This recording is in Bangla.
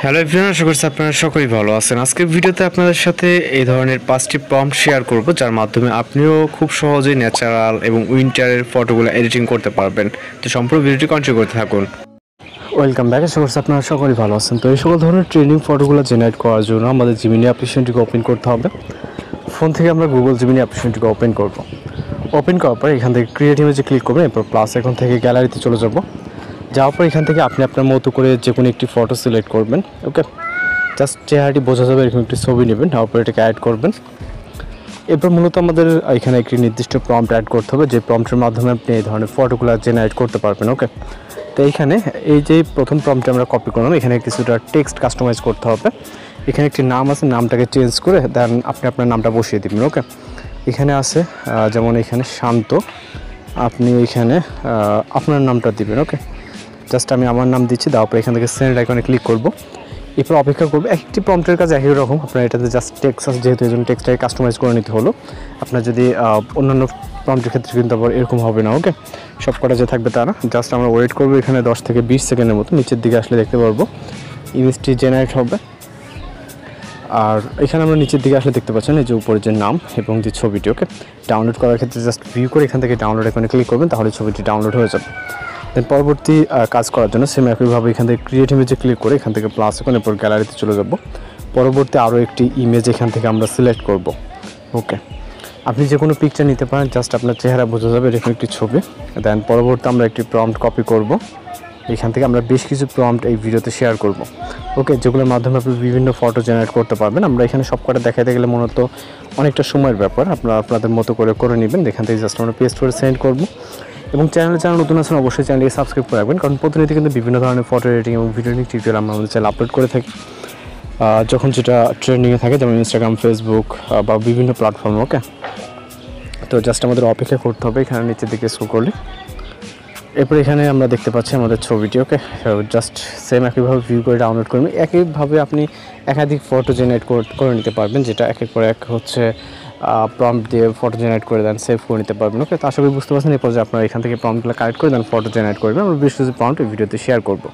হ্যালো এভরিওয়ান, আশা করছি আপনারা সকলেই ভালো আছেন। আজকের ভিডিওতে আপনাদের সাথে এই ধরনের 5টি প্রম্পট শেয়ার করব, যার মাধ্যমে আপনিও খুব সহজেই ন্যাচারাল এবং উইন্টারের ফটোগুলো এডিটিং করতে পারবেন। তো সম্পূর্ণ ভিডিওটি কন্টিনিউ করতে থাকুন। Welcome back. আশা করছি আপনারা সকলেই ভালো আছেন। তো এই সকল ধরনের ট্রেনিং ফটোগুলো জেনারেট করার জন্য আমাদের জিমিনি অ্যাপ্লিকেশনটিকে ওপেন করতে হবে। ফোন থেকে আমরা গুগল জিমিনি অ্যাপ্লিকেশনটিকে ওপেন করব। ওপেন করার পর এখান থেকে ক্রিয়েট ইমেজে ক্লিক করবেন, এরপর প্লাস এখন থেকে গ্যালারিতে চলে যাব। যাওয়ার পর এখান থেকে আপনি আপনার মতো করে যে কোনো একটি ফটো সিলেক্ট করবেন। ওকে, জাস্ট চেহারাটি বোঝা যাবে এরকম একটি ছবি নেবেন, তারপর এটাকে অ্যাড করবেন। এরপর মূলত আমাদের এখানে একটি নির্দিষ্ট প্রম্পট অ্যাড করতে হবে, যে প্রম্পটের মাধ্যমে আপনি এই ধরনের ফটোগুলো জেনারেট করতে পারবেন। ওকে, তো এইখানে এই যে প্রথম প্রম্পটে আমরা কপি করলাম, এখানে কিছুটা টেক্সট কাস্টমাইজ করতে হবে। এখানে একটি নাম আছে, নামটাকে চেঞ্জ করে দেন আপনি আপনার নামটা বসিয়ে দিবেন। ওকে, এখানে আছে যেমন এখানে শান্ত, আপনি এখানে আপনার নামটা দিবেন। ওকে, জাস্ট আমি আমার নাম দিচ্ছি, দেওয়ার পর এখান থেকে সেন্ড আইকনে ক্লিক করব। এরপর অপেক্ষা করবো। একটি প্রম্পটের কাজ একই রকম, আপনার এটাতে জাস্ট টেক্সট আছে, যেহেতু এই জন্য টেক্সটটাকে কাস্টমাইজ করে নিতে হলো। আপনার যদি অন্যান্য প্রম্পটের ক্ষেত্রে কিন্তু আবার এরকম হবে না। ওকে, সব কটা যে থাকবে তা না। জাস্ট আমরা ওয়েট করবো এখানে 10 থেকে 20 সেকেন্ডের মতো। নিচের দিকে আসলে দেখতে পারবো ইমেজটি জেনারেট হবে। আর এখানে আমরা নিচের দিকে আসলে দেখতে পাচ্ছেন এই যে উপরে যে নাম এবং যে ছবিটি। ওকে, ডাউনলোড করার ক্ষেত্রে জাস্ট ভিউ করে এখান থেকে ডাউনলোড এখানে ক্লিক করবেন, তাহলে ছবিটি ডাউনলোড হয়ে যাবে। দেন পরবর্তী কাজ করার জন্য সেম একইভাবে এখান থেকে ক্রিয়েট ইমেজে ক্লিক করে এখান থেকে প্লাস এখন এরপর গ্যালারিতে চলে যাব। পরবর্তী আরও একটি ইমেজ এখান থেকে আমরা সিলেক্ট করব। ওকে, আপনি যে কোনো পিকচার নিতে পারেন, জাস্ট আপনার চেহারা বোঝা যাবে এরকম একটি ছবি। দেন পরবর্তী আমরা একটি প্রম্পট কপি করব। এখান থেকে আমরা বেশ কিছু প্রম্পট এই ভিডিওতে শেয়ার করব। ওকে, যেগুলোর মাধ্যমে আপনি বিভিন্ন ফটো জেনারেট করতে পারবেন। আমরা এখানে সব কটা দেখাতে গেলে মূলত অনেকটা সময়ের ব্যাপার, আপনারা আপনাদের মতো করে নেবেন। এখান থেকে জাস্ট আমরা পেস্ট করে সেন্ড করব। এবং চ্যানেলে যারা নতুন আছেন অবশ্যই চ্যানেলকে সাবস্ক্রাইব করে রাখবেন, কারণ প্রতিনিয়ত কিন্তু বিভিন্ন ধরনের ফটো এডিটিং এবং ভিডিও এডিটিং টিউটোরিয়াল আমরা আমাদের চ্যানেলে আপলোড করে থাকি, যখন যেটা ট্রেন্ডিংয়ে থাকে, যেমন ইনস্টাগ্রাম, ফেসবুক বা বিভিন্ন প্ল্যাটফর্মে। ওকে, তো জাস্ট আমাদের অপেক্ষা করতে হবে এখানে নিচের দিকে স্ক্রল করলে। এরপর এখানে আমরা দেখতে পাচ্ছি আমাদের ছবিটি। ওকে, জাস্ট সেম একইভাবে ভিউ করে ডাউনলোড করবেন। একইভাবে আপনি একাধিক ফটো জেনারেট করে নিতে পারবেন, যেটা একের পর এক হচ্ছে প্রম্পট দিয়ে ফটো জেনারেট করে দেন, সেভ করে নিতে পারবেন। ওকে, তো আশা করি বুঝতে পারছেন। এরপর যে আপনারা এখান থেকে প্রম্পটগুলো কালেক্ট করে দেন ফটো জেনারেট করবেন। আমরা বেশ কিছু প্রম্পট এই ভিডিওতে শেয়ার করবো।